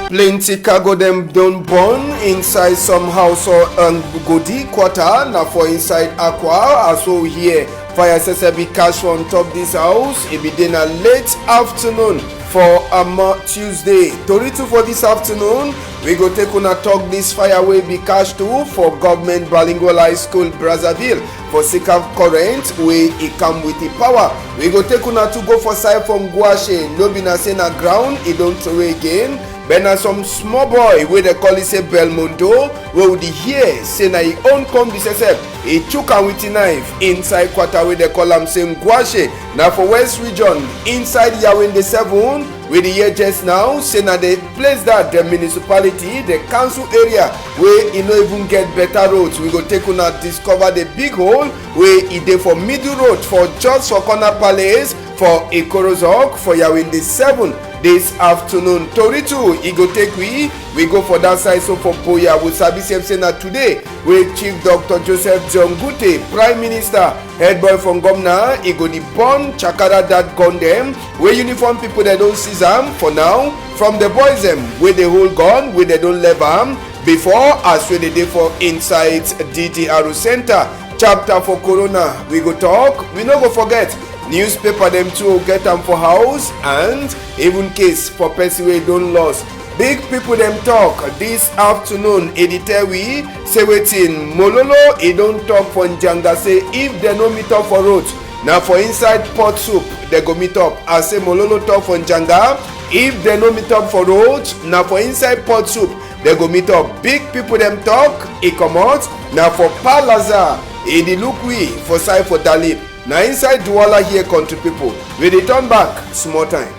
Plenty cargo them don't burn inside some house or Godi quarter. Now for inside Aqua, as well here. Fire SSB cash on top this house. It be then a late afternoon for Tuesday. 32 for this afternoon. We go take on a talk this fire way be cash too for government bilingual high school Brazzaville. For sake of current way it come with the power. We go take on a to go for side from Guache. No be na say na ground. It don't throw again. But na some small boy wey they call it say Belmondo, wey would hear say na he own come this SF. He took am with a knife inside quarter wey they call am say Guache. Now for West Region, inside Yawende 7, we the hear just now say na the place that the municipality, the council area where e no even get better roads. We go take una discover the big hole where e dey for middle road for just for corner palace for Ikorozok for Yawende 7. This afternoon, Tori 2, he go take we go for that side. So for Boya, we sabi say na today with Chief Dr. Joseph Jongute, Prime Minister, head boy from Gomna, he go the born chakara that gun them, where uniform people they don't see them for now, from the boys them, where they hold gun, where they don't leave them, before as where they dey for inside DTRU Center. Chapter for Corona, we go talk, we no go forget. Newspaper them too get them for house and even case for person wey don lost. Big people them talk this afternoon. Editor we say wetin Mololo he don't talk for Njanga say if they no meet up for road now for inside pot soup they go meet up. I say Mololo talk for Njanga if they no meet up for road now for inside pot soup they go meet up. Big people them talk e come out now for Palaza e dey look we for side for Dalip. Now inside Douala here country people, we return back small time.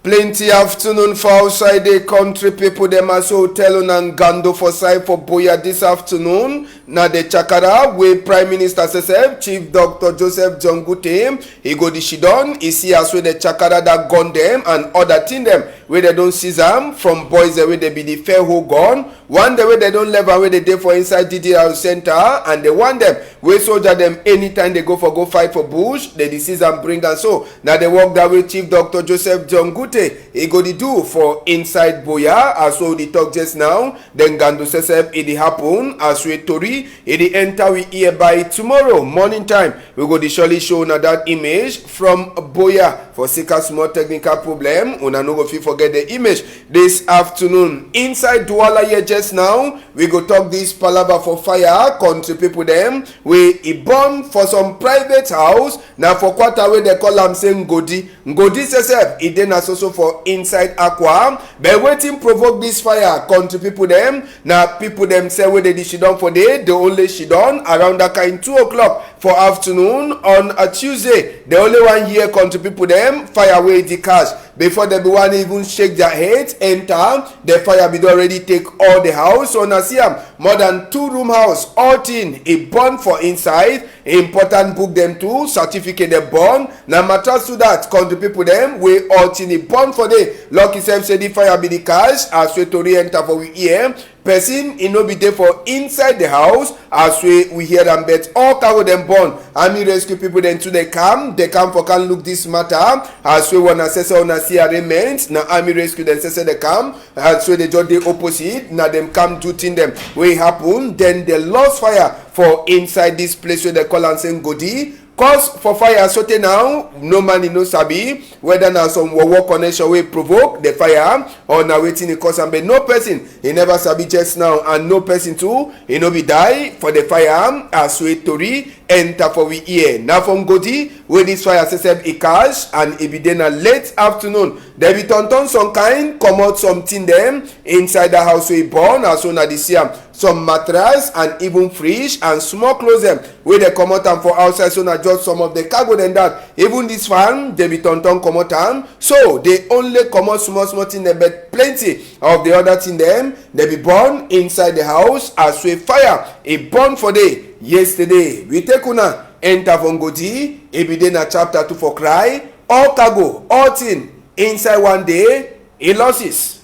Plenty afternoon for outside the country people. Them also tell on and Gando for side for Boya this afternoon. Now the Chakara where Prime Minister SSF Chief Dr. Joseph Jongute he go the Shidon. He see as well the Chakara that gun them and other thing them where they don't see them from boys the way they be the fair who gone. One the way they don't leave away the day for inside DDR Center and they want them where soldier them anytime they go fight for bush they disease and bring and so now they walk that way. Chief Dr. Joseph Jongute he go the do for inside Boya as well the talk just now. Then Gando SSF it happen as we Tori it enter we here by tomorrow morning time. We go the surely show now that image from Boya for sake of small technical problem. Una no go fit forget the image this afternoon inside Douala here just now. We go talk this palava for fire country people them we e burn for some private house now for quarter where they call am saying Ngodi SSF it then also for inside Aqua. But waiting provoke this fire country people them now people them say where they shidon for day the only shidon around that kind 2 o'clock for afternoon on a Tuesday. The only one here country people them fire away the cash before they be one even shake their heads enter the fire be already take all the house. So now see more than 2-room house all thing a burn for inside. Important book them too certificate they burn now matters to that country people them we all thing a burn for the lucky self say the fire be the cash as we to re-enter for we here. Person e no be there for inside the house as we hear them bet all cargo them born. Army rescue people then to they come for can look this matter as we wanna assess on a see arrangement. Now army rescue then say they come as we they just the opposite. Now them come do thing them we happen then they lost fire for inside this place where they call and say Godi. Cause for fire so now no man no sabi whether now some war connection will provoke the fire or now waiting the cause and but no person he never sabi just now and no person too he no be die for the fire as we Tori enter for we here. Now from Godi where this fire system a cash and it be then a late afternoon there be turn some kind come out something them inside the house we born as soon as they see some mattress and even fridge and small clothes them where they come out and for outside so now just some of the cargo than that even this fan they be turn come out and so they only come out small thing them but plenty of the other thing them they be born inside the house as we fire a burn for day. Yesterday we take una enter from Godi e be dey na chapter 2 for cry all cargo all thing inside one day e losses.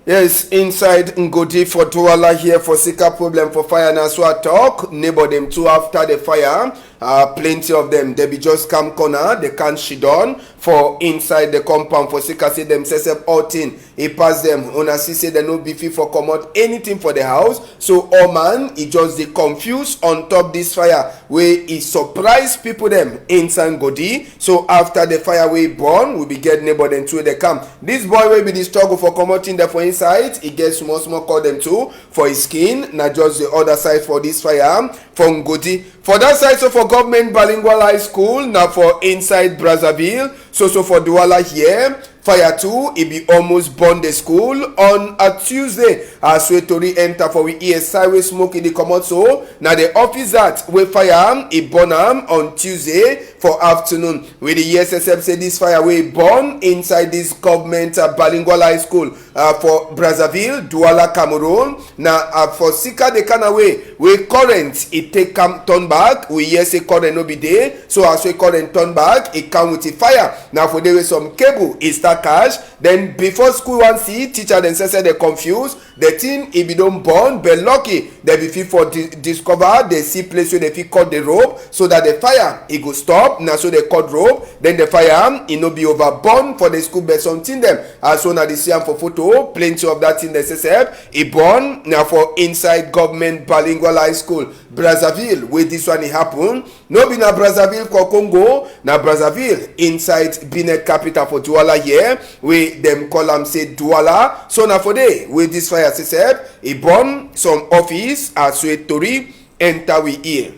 Yes, inside Ngodi for Douala here for Sika problem for fire. Now, so I talk, neighbor them too after the fire. Plenty of them, they be just come corner, they can't shit on for inside the compound for Sika say them say all thing. He pass them, una see say they no be fit for come out anything for the house. So all man, he just they confused on top this fire where he surprise people them inside Ngodi. So after the fire we burn, we be get neighbor them too they come. This boy will be the struggle for come out in there for inside. He gets small call them too for his skin. Not just the other side for this fire from Ngodi. For that side, so for government bilingual high school, now for inside Brazzaville, so for Douala here, fire too, it be almost burn the school on a Tuesday. As we tori enter for we hear siren smoke in the come out so. Now the office that we fire it burn on Tuesday for afternoon. With the SSF say this fire we burn inside this government bilingual high school for Brazzaville, Douala, Cameroon. Now for Sika the Canaway, we current it take turn back. We hear say current no be there. So as we current turn back, it come with the fire. Now for there was some cable, it start cash. Then before school one see teacher then say they confused. The thing if you don't burn, but lucky they be fit for discover they see place where they fit cut the rope so that the fire it go stop. Now so they cut rope, then the fire it no be over burn for the school, but something them as soon as they see them for photo, plenty of that in the SSF it burn now for inside government bilingual high school Brazzaville where this one it happen. No be na Brazzaville for Congo, na Brazzaville inside Benin capital for Douala here where them call them say Douala. So now for day with this fire SSF it burn some office as we tori enter we here.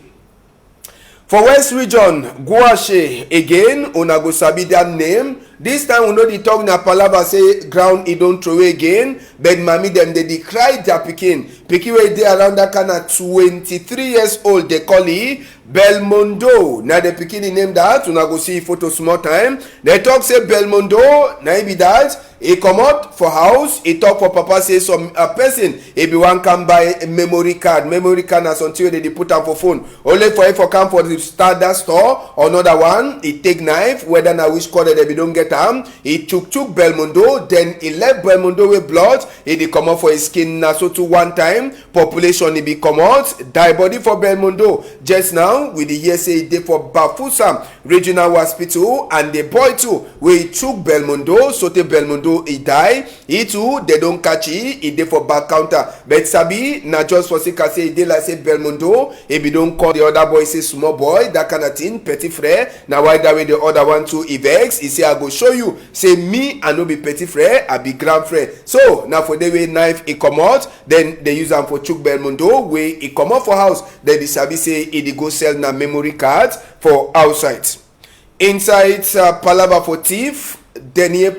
For West Region, Guache again, una go sabi that name. This time we know the talk na palava say ground it don't throw away again. But mommy them they decry their pikin. Pikin wey dey around that kind of 23 years old. They call it Belmondo. Now the pikin name that una go see photo small time. They talk say Belmondo. Now be that. He come out for house, he talk for papa say some person, he be one can buy a memory card na something they put am for phone. Only for him for come for the start that store, another one, he take knife, whether na which color they be don't get am, he took Belmondo, then he left Belmondo with blood, he dey come out for his skin na so to one time, population he be come out, die body for Belmondo. Just now, with the hear say he dey for Bafoussam Regional Hospital, and the boy too, where he took Belmondo, so te Belmondo he die, he too they don't catch he dey for back counter. But sabi na just for sake say he dey like say Belmondo, he be don't call the other boy say small boy, that kind of thing, petit frère. Now why that way the other one too he vex, he say I go show you, say me I no be petit frère, I be grand frère. So now for the way knife he come out, then they use am for chook Belmondo, where he come out for house, then the sabi say he dey go sell na memory cards for outside. Inside palava for thief, Denier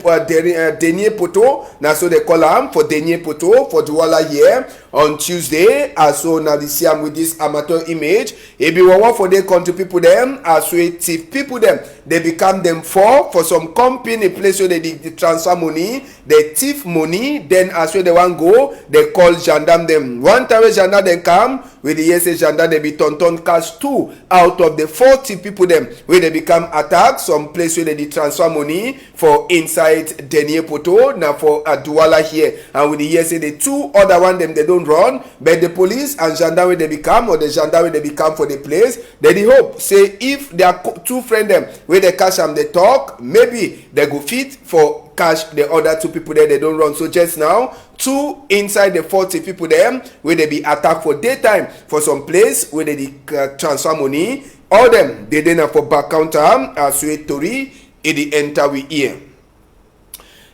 Poto, now so they call him for Denier Poto for Douala here on Tuesday. As so now this year with this amateur image, it be one for their country people them, as we thief people them, they become them for some company place where they transfer money, they thief money, then as where they want go, they call gendarme them. One time gendarme then come with the yes gendarme they be ton cash 2 out of the 40 people them where they become attack some place where they transfer money for inside Denier Poto now for Douala here, and with the yes the 2 other one them they don't run, but the police and gendarme they become, or the gendarme they become for the place, they hope say if their 2 friend them where they cash them they talk, maybe they go fit for cash the other 2 people there they don't run. So just now 2 inside the 40 people them where they be attacked for daytime for some place where they transfer money, all them they then for back counter as we tori in the enter we here.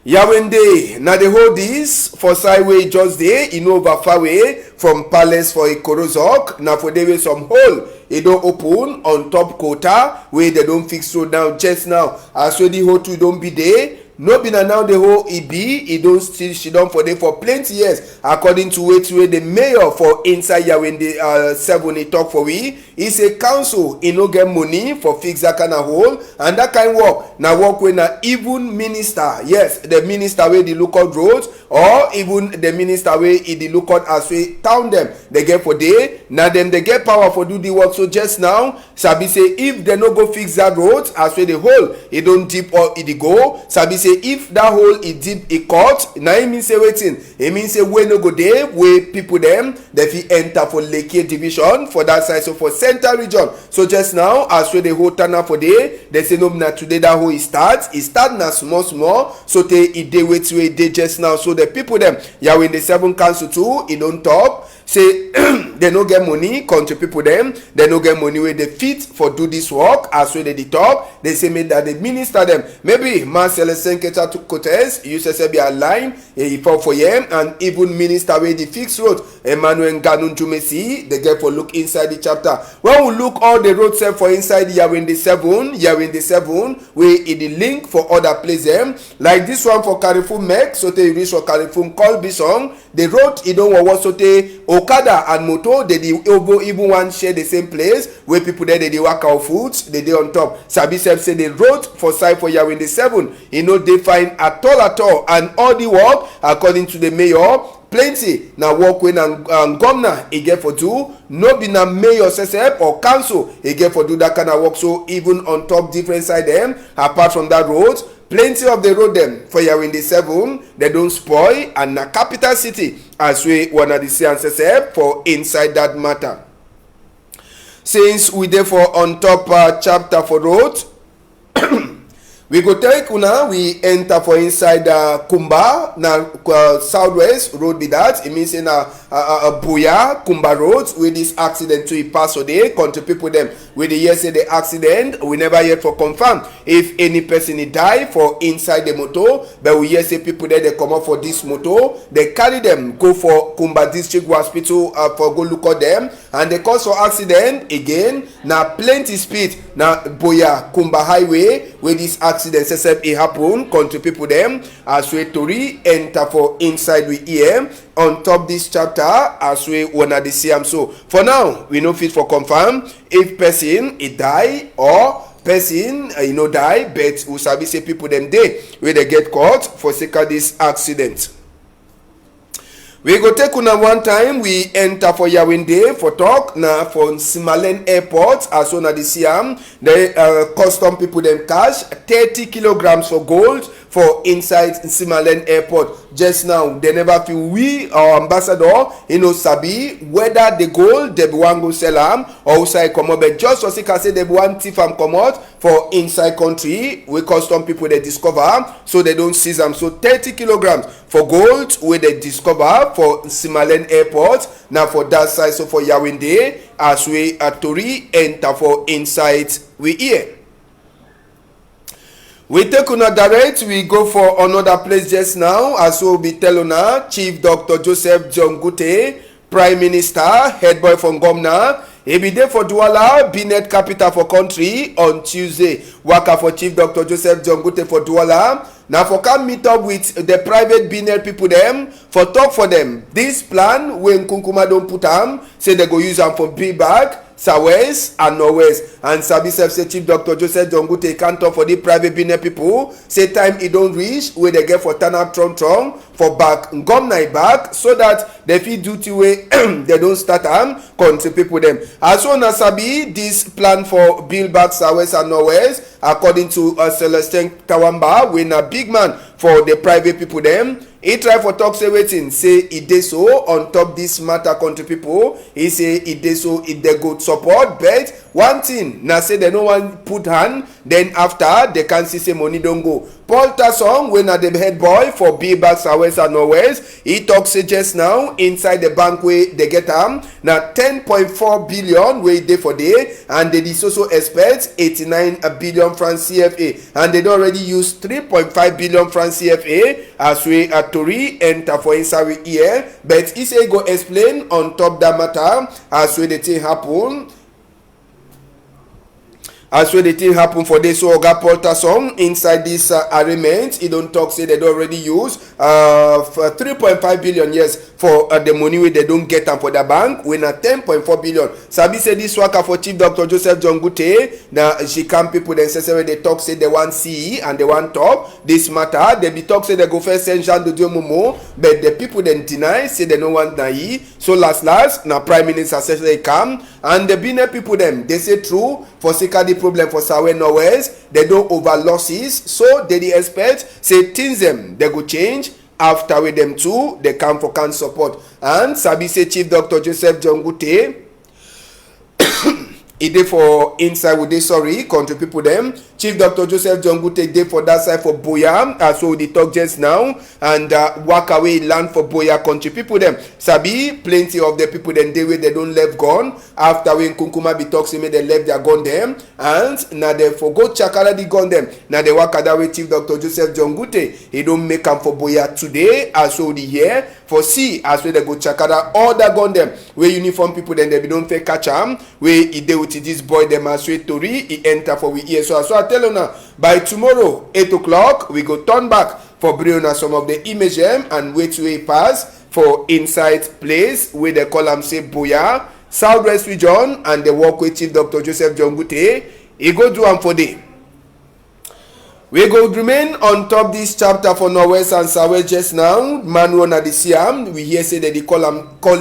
Yawende, now the whole this for sideway just there, over far away from palace for a Korozok. Now for there some hole, it don't open on top quota where they don't fix so now just now. As so the whole two don't be there. No be now the whole it don't still she done for them for plenty years according to where the mayor for inside Yawende 7 he talk for we. He say council he no get money for fix that kind of hole, and that kind of work now work when na even minister, yes, the minister where the local roads, or even the minister where the local as we town them they get for day now them they get power for do the work. So just now sabi say if they no go fix that road as we the hole it don't deep or it go, sabi say if that hole e deep e cut, na im mean say wetin? E mean say wey no go dey wey people dem dey fit enter for Lekki division for that side, so for central region. So just now as we dey hold turn for day, they say no na today that hole e start na small so tey e dey wetin wey e dey just now. So the people dem Yahweh in the 7 council too e don talk say they no get money. Country people dem they no get money wey dey fit for do this work. As wey they dey talk, they say make that the minister dem maybe Marcel Senketa Cotes USSB align e fall for him, and even minister wey dey fix road Emmanuel Nganu Jumesi they get for look inside the chapter. When we look all the road set for inside Yahweh in the 7 wey e dey link for other place dem like this one for Carrefour Mek so tey reach for Carrefour Colbison, the road e don wawa so tey Okada and motor they dey even one share the same place where people there they dey work out foods they dey on top. Sabi sef say the road for side for Yahweh in the 7 e no dey fine at all, and all the work according to the mayor plenty na work wey na governor e get for do, no be na mayor sef or council e get for do that kind of work. So even on top different side dem apart from that road, plenty of the road dem for Yahweh in the 7 they don spoil, and na capital city as we wanna dey see sef for inside that matter. Since we dey for on top chapter for road, we go take una we enter for inside Kumba na southwest road be that. It means say na Buya Kumba road where this accident to pass today. Country people them we dey hear say the accident we never yet for confirm if any person die for inside the motor, but we hear say people there they come up for this motor, they carry them go for Kumba district hospital for go look at them, and the cause for accident again na plenty speed na Buya Kumba highway where this accident sef e happen. Country people them as we tori enter for inside we hear on top this chapter as we wanna dey see am. So for now we no fit for confirm if person e die or person e no die, but we sabi say people dem dey wey dey get caught for sake of this accident. We go take una one time we enter for Yawinde for talk na for Simalen airport as una dey see am. The custom people dem cash 30 kilograms for gold for inside Simalen airport. Just now they never feel we our ambassador sabi whether the gold they wan go sell am or outside comot, but just so say they wan thief am comot for inside country wey custom people they discover so they don't seize am. So 30 kilograms for gold wey they discover for Simalen airport now for that side. So for Yawinde as we tori enter for inside we here. We take una direct, we go for another place just now as we be tell una Chief Dr. Joseph John Gute, Prime Minister, head boy from Governor. He be there for Douala, Benin capital for country on Tuesday. Waka for Chief Dr. Joseph John Gute for Douala. Now for come meet up with the private Benin people them for talk for them. This plan when Kunkuma don't put am, say they go use am for B-bag, Southwest and Northwest. And Sabi Sef say Chief Dr. Joseph John Gute can't talk for the private Benin people. Say time it don't reach where they get for turn up Tron for back Ngomna back so that they fit duty way they don't start am country people them. As soon as Sabi this plan for build back Southwest and Northwest according to Celestine Kawamba when a big man for the private people them. He try for talk say wetin say e dey so on top this matter country people. He say e dey so e dey go support, but one thing na say they no wan put hand then after they can see say money don go. Paul Tasson wey na the head boy for B-Bag Southwest and Northwest, he talk say just now inside the bank wey they get am na 10.4 billion wey dey for day, and they dey also expect 89 billion francs CFA, and they don already use 3.5 billion francs CFA as we tori enter for inside we here. But he say go explain on top that matter as wey the thing happen. As well the thing happen for this, so Oga Paul Tasson inside this arrangement, he don't talk say they don't already use for 3.5 billion yes for the money wey they don't get them for the bank when at 10.4 billion. Sabi say this worker for Chief Dr. Joseph John Gute, now she can people then say they talk say they want see and they want talk this matter. They be talk say they go first send Jean Dodio Momo, but the people then deny say they don't want nai. So last now Prime Minister says they come, and the Benin people them they say true for Sika the problem for Sawe Norwest. They don't over losses, so they expect say things them they go change after with them too. They come for can support. And Sabi say Chief Dr. Joseph Jongute e dey for inside we dey sorry country people them. Chief Dr. Joseph Jongute dey for that side for Boya, as we dey talk just now, and walk away land for Boya country people them. Sabi plenty of the people them dey where they don't left gun after when Kunkuma be talk say make they left their gun them, and now they forgo chakara the gun them. Now they walk that way. Chief Dr. Joseph Jongute he don't make am for Boya today, as we dey here for see as we they go chakara all that gun them where uniform people then they be don't fake catch am where he dey with this boy them as we tori he enter for we here. So I tell you now, by tomorrow 8 o'clock we go turn back for bring una some of the image and wait way pass for inside place where they call am say Boya Southwest region, and they work with Chief Dr. Joseph Jongute. He go do am for day. We go remain on top this chapter for Norwest and Southwest just now. Manu na the Siam, we hear say that they call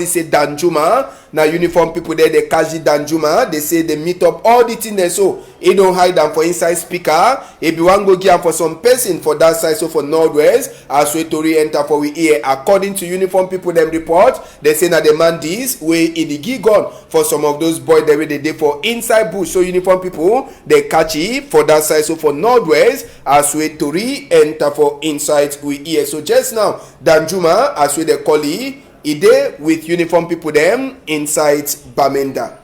it say Danjuma. Now uniform people there they catch the Danjuma. They say they meet up all the things there, so he don't hide them for inside speaker. If you want go give for some person for that side, so for Northwest, as we Tori enter for we here. According to uniform people them report, they say that the man this way in the gig gun for some of those boys that they dey for inside bush. So uniform people they catch it for that side, so for Northwest. As we Tori enter for inside we here. So just now Danjuma as we they call it, he dey with uniform people them inside Bamenda.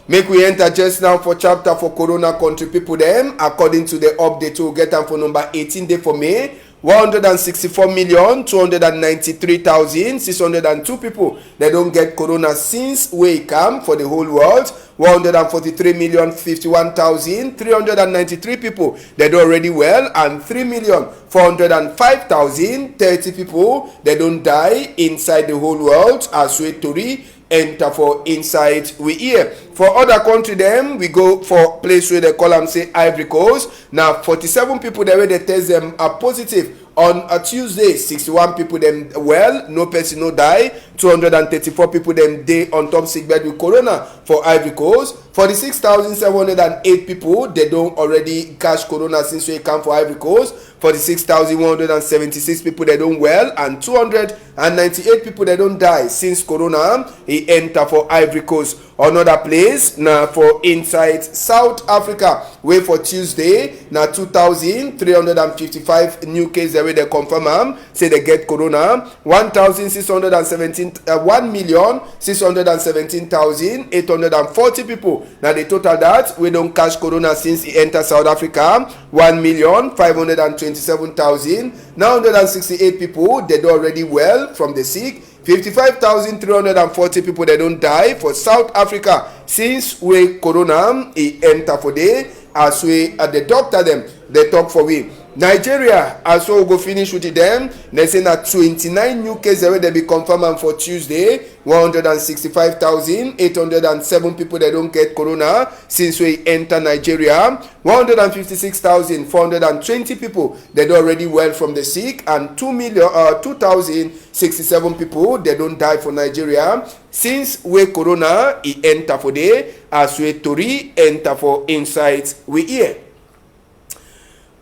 Make we enter just now for chapter for Corona country people them. According to the update we get them for number 18 day for May. 164,293,602 people they don't get corona since we come for the whole world. 143,051,393 people they do already well, and 3,405,030 people they don't die inside the whole world as we Tori enter for inside we here. For other country them we go for place where they call them say Ivory Coast. Now 47 people there where they test them are positive on a Tuesday. 61 people them well, no person no die. 234 people them day on top sick bed with corona for Ivory Coast. 46,708 people they don't already catch corona since we come for Ivory Coast. 46,176 people they don't well, and 298 people they don't die since corona he enter for Ivory Coast. Another place now for inside South Africa where for Tuesday now 2,355 new cases where they confirm say they get corona. 1,617,840 people now the total that we don't catch corona since he enter South Africa. 1,527,968 people they do already well from the sick. 55,340 people they don't die for South Africa since we corona he enter for day. As we at the doctor them they talk for we. Nigeria as well go finish with them. They say that 29 new cases where they be confirmed for Tuesday. 165,807 people they don't get corona since we enter Nigeria. 156,420 people they do already well from the sick, and 2,067 people they don't die for Nigeria since we corona he enter for day. As we Tori enter for insights we here.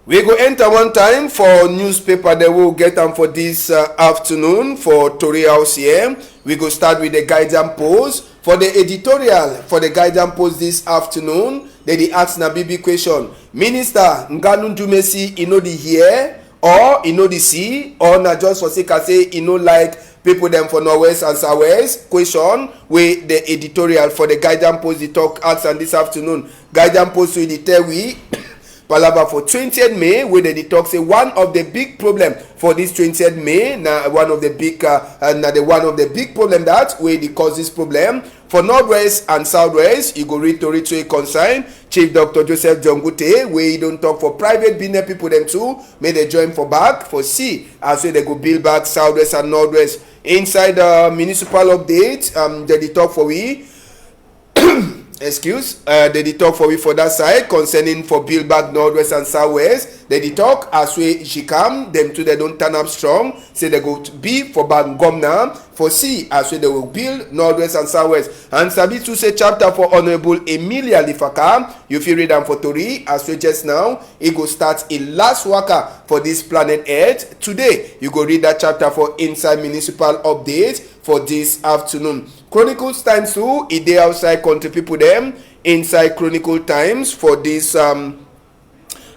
We go enter one time for newspaper that will get them for this afternoon for Tori House here. We go start with the Guardian Post. For the editorial for the Guardian Post this afternoon, they ask na BB question. Minister Nganu Dumesi, you know the hear or you know the see, or na just for sake I say you know like people them for Norwest and Southwest? Question with the editorial for the Guardian Post the talk ask and this afternoon. Guardian Post will tell we Palava for 20th May where they talk say one of the big problem for this 20th May now one of the big problem that way they cause this problem for Northwest and Southwest. You go read to a consign Chief Dr. Joseph Jongute where you don't talk for private business people them too may they join for back for see as say they go build back Southwest and Northwest. Inside the municipal update they talk for we excuse, they did talk for we for that side concerning for build back northwest and southwest. They did talk as we she come them too they don't turn up strong. Say they go to be for Bangomna for C as we they will build northwest and southwest. And Sabi to say chapter for Honorable Emilia Lifaka. You feel read them for Tori as we just now. It go start a last worker for this planet Earth today. You go read that chapter for inside municipal update for this afternoon. Chronicles Times 2, it dey outside country people them inside Chronicle Times for this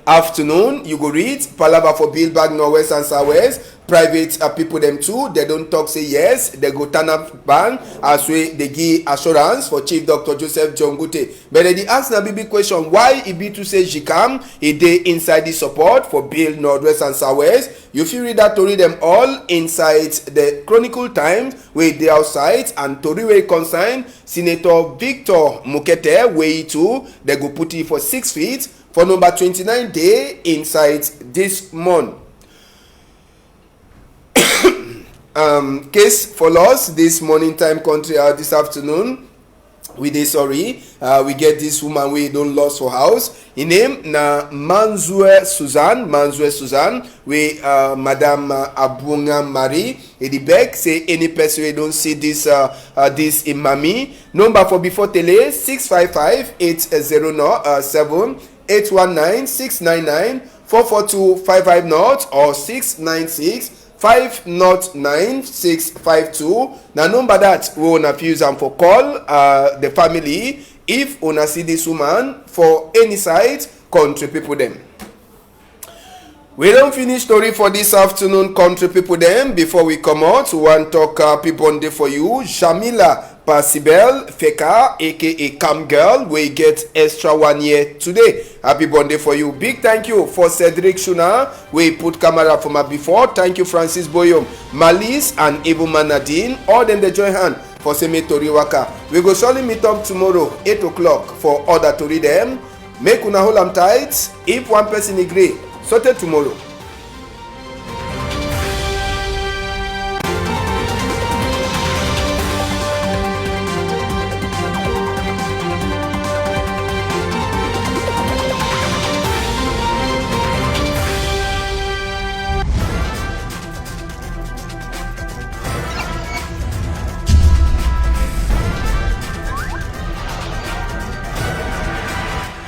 afternoon. You go read Palava for build back northwest and southwest. Private people them too. They don't talk say yes. They go turn up ban as we they give assurance for Chief Dr. Joseph John Gute. But they ask na big question why it be to say Jikam it dey inside the support for build northwest and southwest. You feel read that to read them all inside the Chronicle Times where they outside and Tori way concern Senator Victor Mukete way too. They go put it for 6 feet for number 29 day inside this month. Case for loss this morning time country this afternoon. We dey sorry. We get this woman we don't lost for house. Her name na Manzue Suzanne. We Madam Abunga Marie. Edi beg say any person we don't see this this imami. Number for before tele 655-807 819-699-442-550 or 696-509-652. Now number that we wanna use them for call the family if una see this woman for any side country people them. We don't finish story for this afternoon country people them before we come out. One talk people on day for you. Jamila Pasibel Feka aka Cam Girl we get extra 1 year today. Happy birthday for you. Big thank you for Cedric Shuna we put camera for my before. Thank you Francis Boyom, Malice and Ibuma Nadine. All them they join hand for Seme Tori Waka. We go surely meet up tomorrow 8 o'clock for other to read them. Make una hold am tight. If one person agree, sorted tomorrow.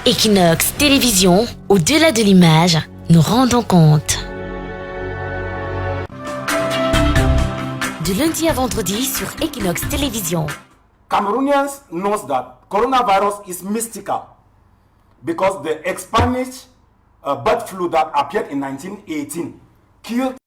Equinox Télévision, au-delà de l'image, nous rendons compte. De lundi à vendredi sur Equinox Télévision. Cameroonians knows that coronavirus is mystical because the Spanish bird flu that appeared in 1918 killed